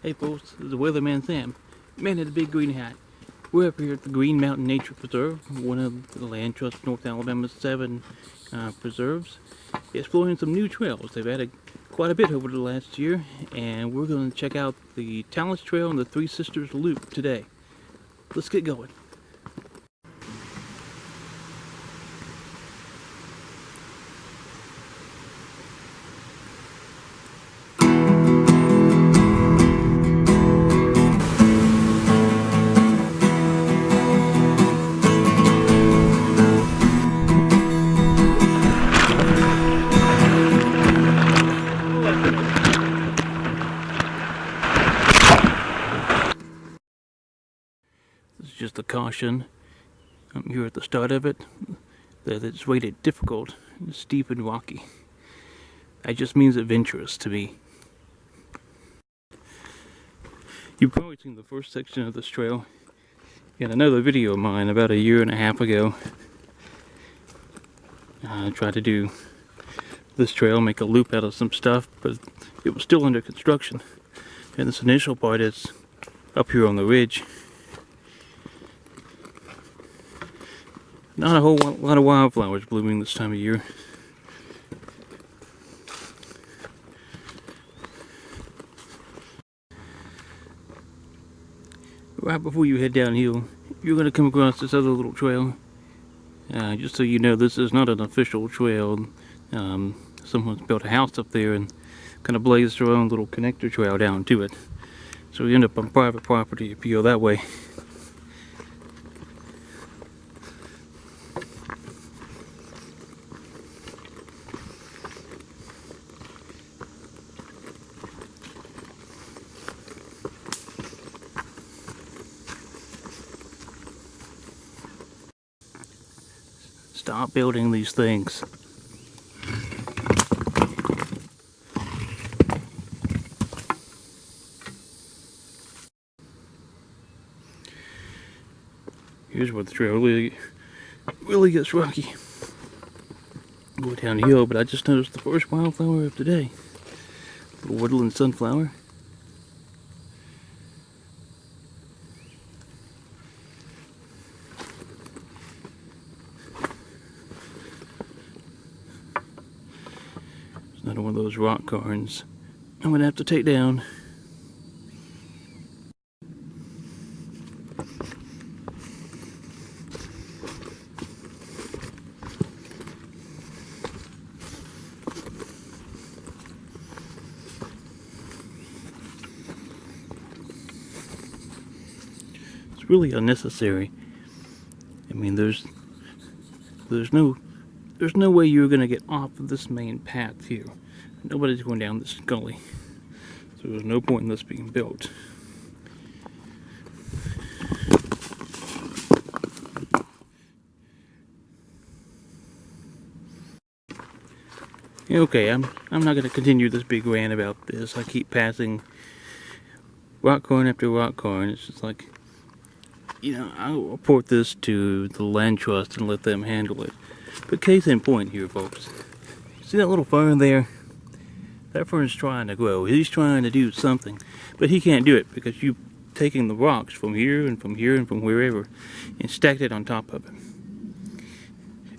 Hey folks, this is the Weatherman Sam, man in the big green hat. We're up here at the Green Mountain Nature Preserve, one of the Land Trust North Alabama's 7 preserves, exploring some new trails. They've added quite a bit over the last year, and we're going to check out the Talus Trail and the Three Sisters Loop today. Let's get going. This is just a caution here at the start of it that it's rated difficult, steep and rocky. That just means adventurous to me. You've probably seen the first section of this trail in another video of mine about 1.5 years ago. I tried to do this trail, make a loop out of some stuff, but it was still under construction. And this initial part is up here on the ridge. Not a whole lot of wildflowers blooming this time of year. Right before you head downhill, you're going to come across this other little trail. Just so you know, this is not an official trail. Someone's built a house up there and kind of blazed their own little connector trail down to it. So you end up on private property if you go that way. Stop building these things. Here's where the trail really gets rocky. Go downhill, but I just noticed the first wildflower of today. Little woodland sunflower. Another one of those rock cairns I'm gonna have to take down. It's really unnecessary. I mean, there's no way you're gonna get off of this main path here. Nobody's going down this gully, so there's no point in this being built. Okay, I'm not gonna continue this big rant about this. I keep passing rock cairn after rock cairn. It's just like, you know, I'll report this to the land trust and let them handle it. But case in point here, folks. See that little fern there? That fern's trying to grow. He's trying to do something. But he can't do it because you've taken the rocks from here and from here and from wherever and stacked it on top of it.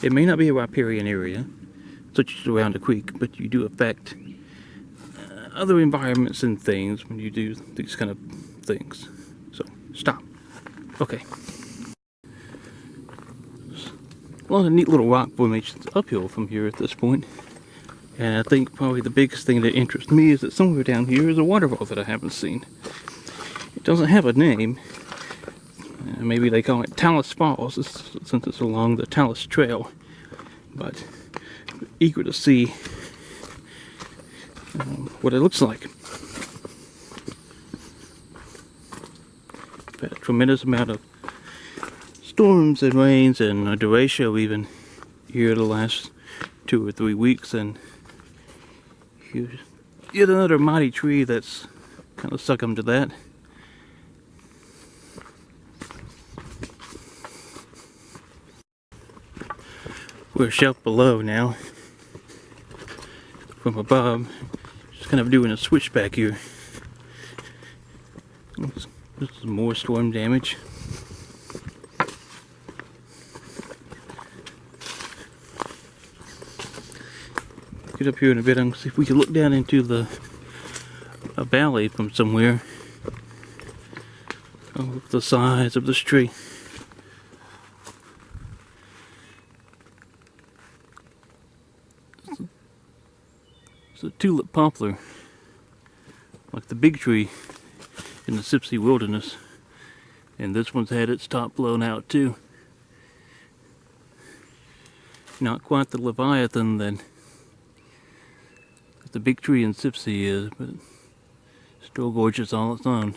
It may not be a riparian area, such as around a creek, but you do affect other environments and things when you do these kind of things. So, stop. Okay. A lot of neat little rock formations uphill from here at this point. And I think probably the biggest thing that interests me is that somewhere down here is a waterfall that I haven't seen. It doesn't have a name. Maybe they call it Talus Falls since it's along the Talus Trail. But I'm eager to see what it looks like. We've had a tremendous amount of storms and rains and a derecho even here the last 2 or 3 weeks, and here's yet another mighty tree that's kind of succumbed to that. We're a shelf below now from above, just kind of doing a switchback here. This is more storm damage. Get up here in a bit and see if we can look down into a valley from somewhere. Oh, look at the size of this tree. It's a tulip poplar, like the big tree in the Sipsey wilderness. And this one's had its top blown out too. Not quite the Leviathan that the big tree in Sipsey is, but still gorgeous all its own.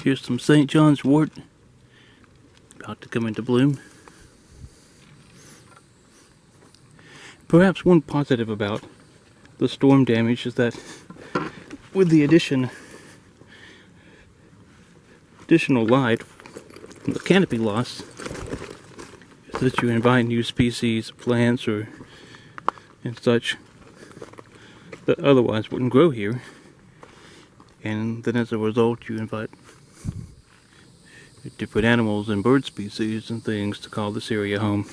Here's some St. John's wort, about to come into bloom. Perhaps one positive about the storm damage is that with the additional light from the canopy loss, is that you invite new species of plants and such that otherwise wouldn't grow here, and then as a result you invite different animals and bird species and things to call this area home.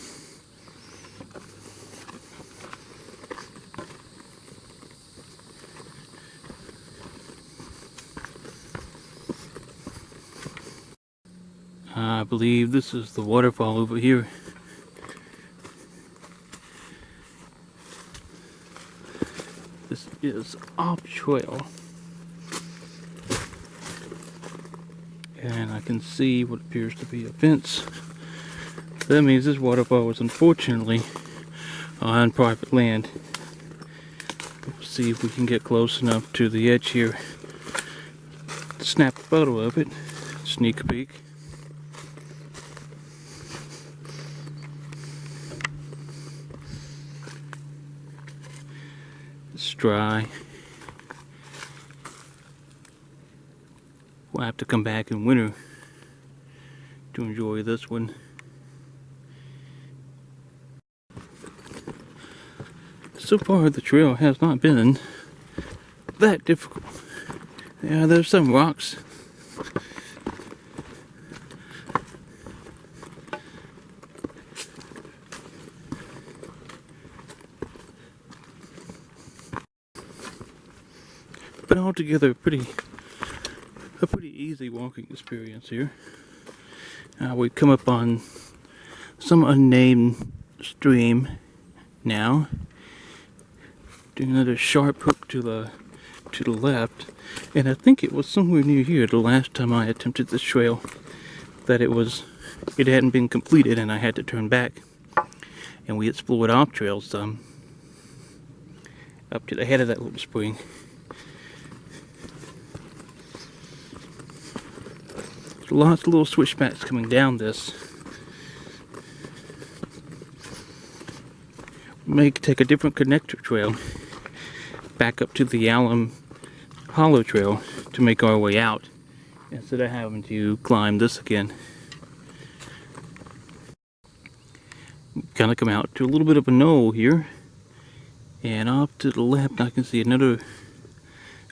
I believe this is the waterfall over here. This is off trail. And I can see what appears to be a fence. That means this waterfall was unfortunately on private land. We'll see if we can get close enough to the edge here to snap a photo of it. Sneak a peek. It's dry. We'll have to come back in winter to enjoy this one. So far the trail has not been that difficult. Yeah, there's some rocks. But altogether a pretty easy walking experience here. We've come up on some unnamed stream now. Doing another sharp hook to the left, and I think it was somewhere near here the last time I attempted this trail that it hadn't been completed and I had to turn back, and we explored off trails some up to the head of that little spring. Lots of little switchbacks coming down this. We may take a different connector trail back up to the Alum Hollow Trail to make our way out instead of having to climb this again. Kind of come out to a little bit of a knoll here, and off to the left I can see another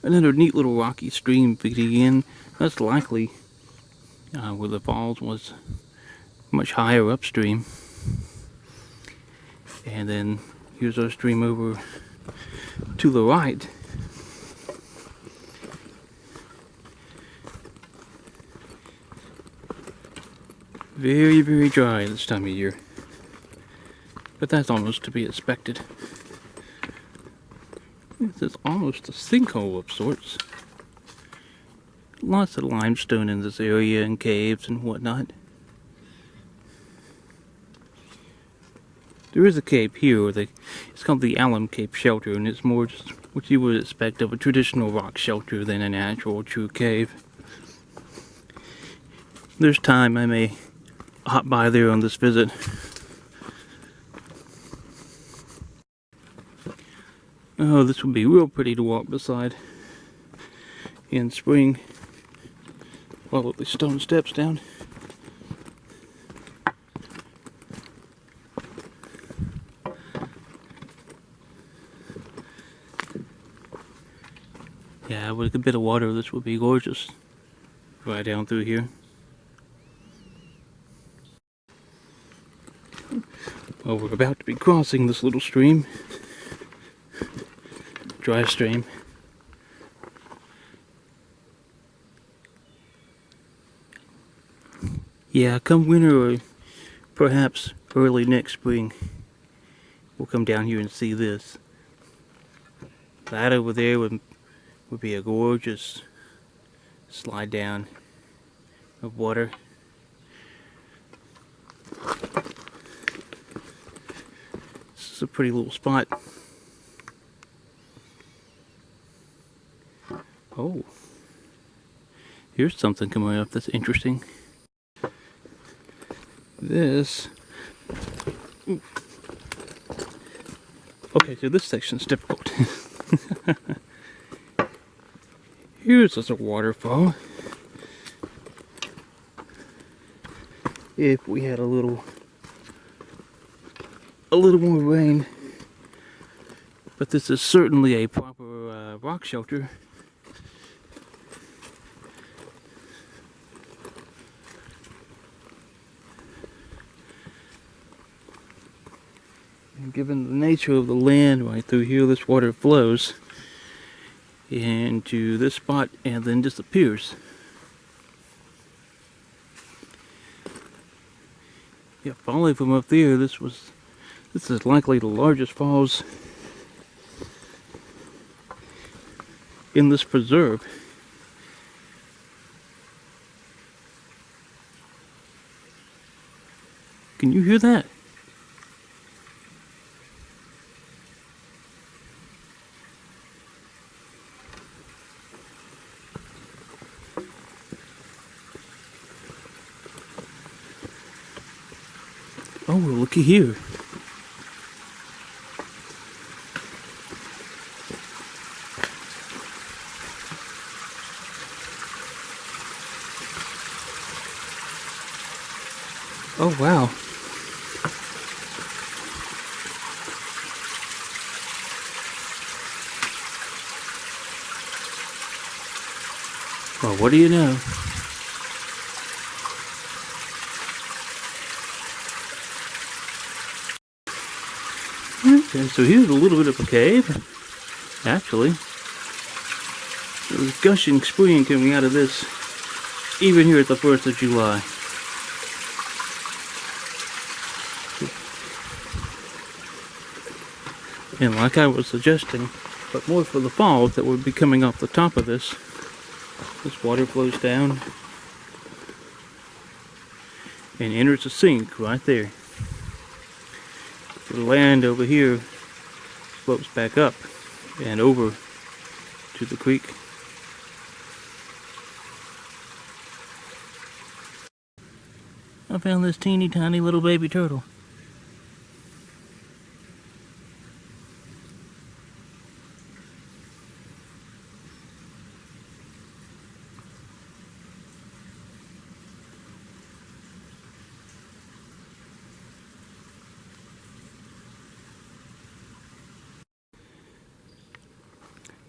neat little rocky stream feeding in. That's likely where the falls was much higher upstream. And then here's our stream over to the right. Very, very dry this time of year, but that's almost to be expected. This is almost a sinkhole of sorts. Lots of limestone in this area and caves and whatnot. There is a cave here, it's called the Alum Cave Shelter, and it's more just what you would expect of a traditional rock shelter than an actual true cave. There's time I may hop by there on this visit. Oh, this would be real pretty to walk beside in spring. Follow the stone steps down. Yeah, with a bit of water, this would be gorgeous. Right down through here. Well, we're about to be crossing this little stream. Dry stream. Yeah, come winter or perhaps early next spring, we'll come down here and see this. That over there would be a gorgeous slide down of water. This is a pretty little spot. Oh, here's something coming up that's interesting. This. Ooh. Okay, so this section's difficult. Here's a waterfall. If we had a little more rain, but this is certainly a proper rock shelter. And given the nature of the land right through here, this water flows into this spot and then disappears. Yeah, falling from up there, this is likely the largest falls in this preserve. Can you hear that? Oh, well, looky here. Oh, wow. Well, what do you know? Okay, so here's a little bit of a cave. Actually, there's gushing spring coming out of this, even here at the 1st of July. And like I was suggesting, but more for the falls that would be coming off the top of this. This water flows down and enters a sink right there. The land over here slopes back up and over to the creek. I found this teeny tiny little baby turtle.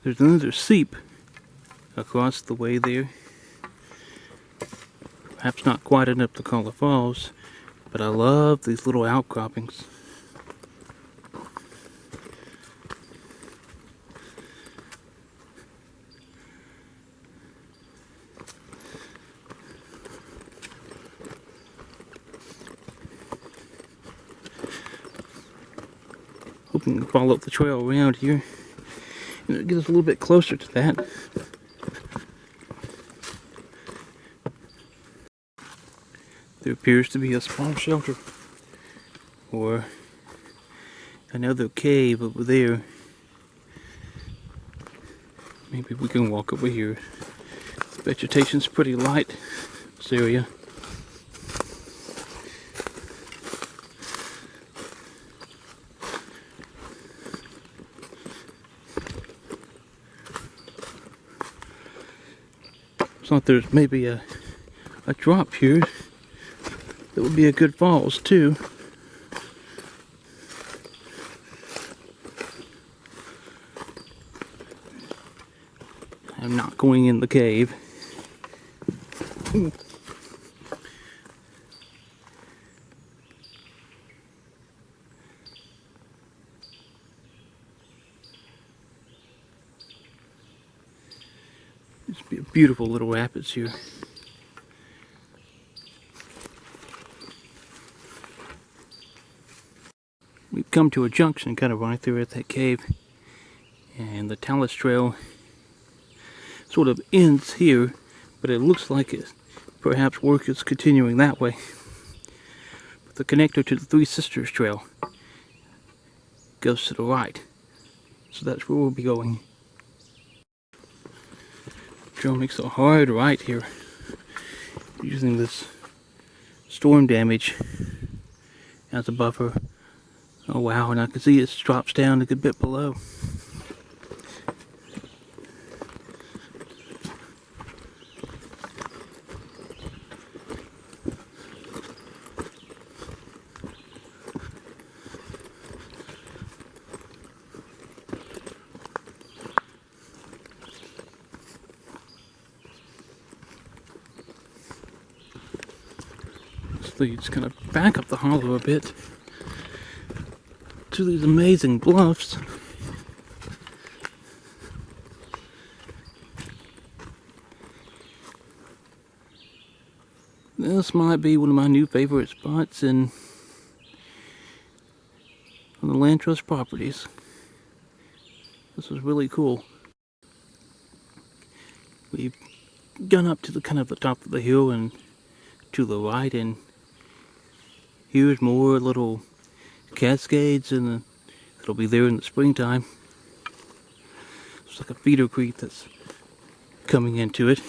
There's another seep across the way there. Perhaps not quite enough to call it falls, but I love these little outcroppings. Hoping to follow up the trail around here. And it'll get us a little bit closer to that. There appears to be a small shelter or another cave over there. Maybe we can walk over here. The vegetation's pretty light in this area. Thought there's maybe a a drop here that would be a good falls too. I'm not going in the cave. Ooh. This would be a beautiful little rapids here. We've come to a junction kind of right there at that cave, and the Talus trail sort of ends here, but it looks like it perhaps work is continuing that way. But the connector to the Three Sisters trail goes to the right, so that's where we'll be going. The trail makes a hard right here, using this storm damage as a buffer. Oh wow, and I can see it drops down a good bit below. This leads kind of back up the hollow a bit to these amazing bluffs. This might be one of my new favorite spots on the Land Trust properties. This is really cool. We've gone up to the kind of the top of the hill and to the right, and here's more little cascades, and it'll be there in the springtime. It's like a feeder creek that's coming into it.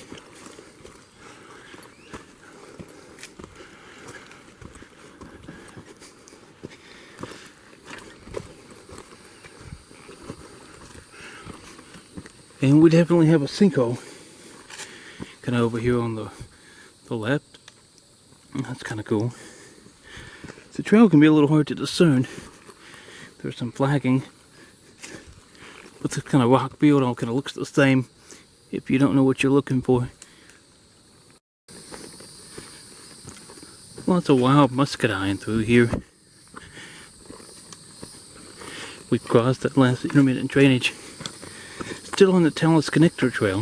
And we definitely have a sinkhole kind of over here on the left. That's kind of cool. The trail can be a little hard to discern. There's some flagging, but this kind of rock field all kind of looks the same if you don't know what you're looking for. Lots of wild muscadine through here. We've crossed that last intermittent drainage. Still on the Talus connector trail.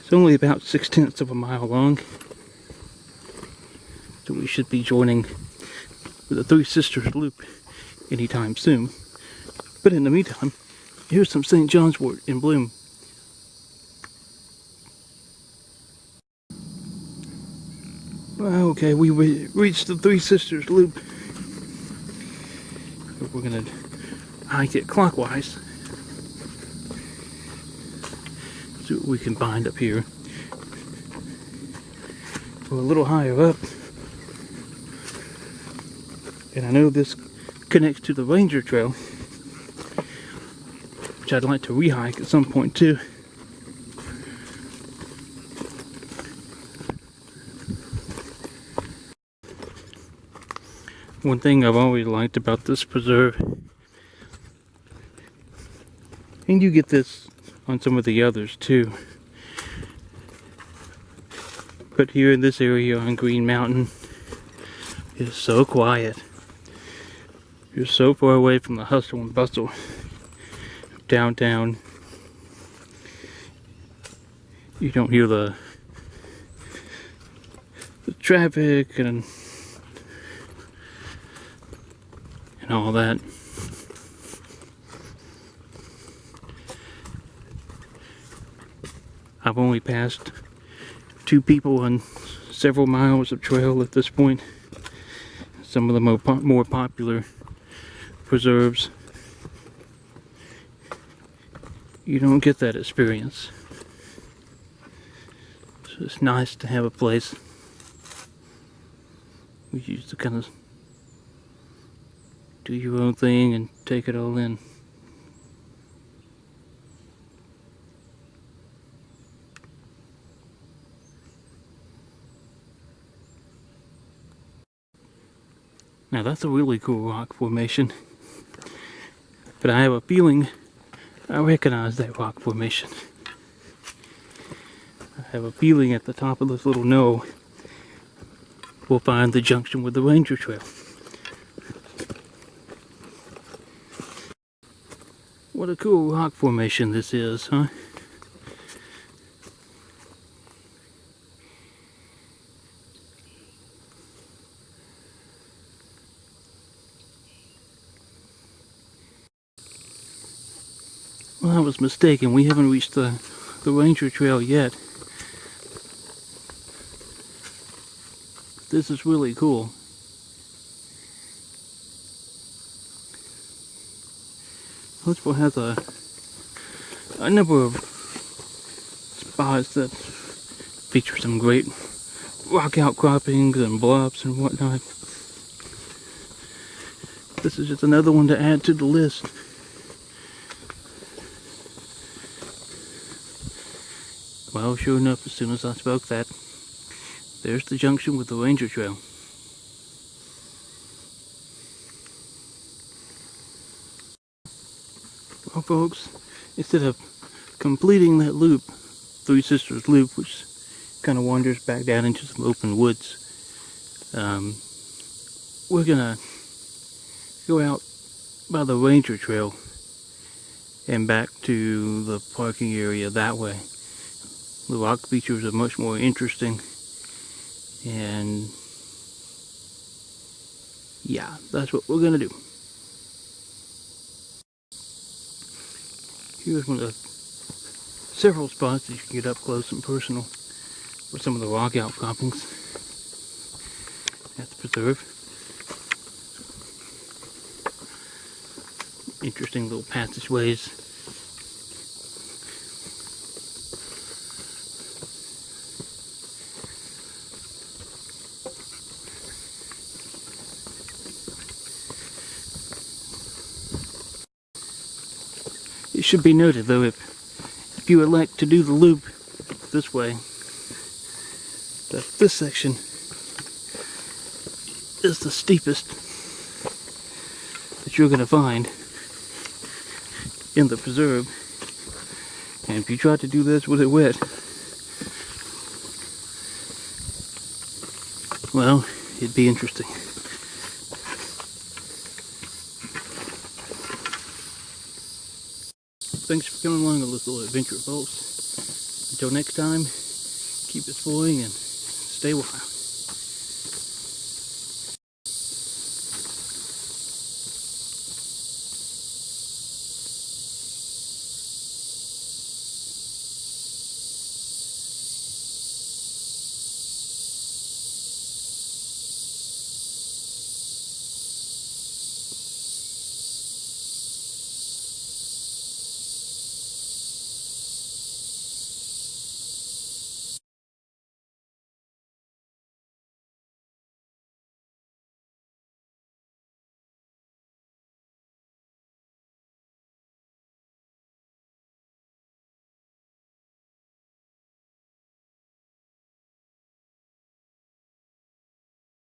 It's only about 6/10 of a mile long. So we should be joining the Three Sisters loop anytime soon. But in the meantime, here's some St. John's wort in bloom. Okay, we reached the Three Sisters loop. We're gonna hike it clockwise. See what we can find up here. We're a little higher up. And I know this connects to the Ranger Trail, which I'd like to re-hike at some point too. One thing I've always liked about this preserve, and you get this on some of the others too, but here in this area on Green Mountain, it's so quiet. You're so far away from the hustle and bustle of downtown. You don't hear the traffic and all that. I've only passed 2 people on several miles of trail at this point. Some of the more popular preserves, you don't get that experience. So it's nice to have a place where you just kind of do your own thing and take it all in. Now that's a really cool rock formation. But I have a feeling I recognize that rock formation. I have a feeling at the top of this little knoll we'll find the junction with the ranger trail. What a cool rock formation this is, huh? Well, I was mistaken. We haven't reached the ranger trail yet. This is really cool. Huntsville has a number of spots that feature some great rock outcroppings and bluffs and whatnot. This is just another one to add to the list. Well, sure enough, as soon as I spoke that, there's the junction with the ranger trail. Well, folks, instead of completing that loop, Three Sisters Loop, which kind of wanders back down into some open woods, we're gonna go out by the ranger trail and back to the parking area that way. The rock features are much more interesting, and yeah, that's what we're gonna do. Here's one of the several spots that you can get up close and personal with some of the rock outcroppings at the preserve. Interesting little passageways. It should be noted, though, if you elect to do the loop this way, that this section is the steepest that you're going to find in the preserve. And if you try to do this with it wet, well, it'd be interesting. Thanks for coming along on this little adventure, folks. Until next time, keep exploring and stay wild.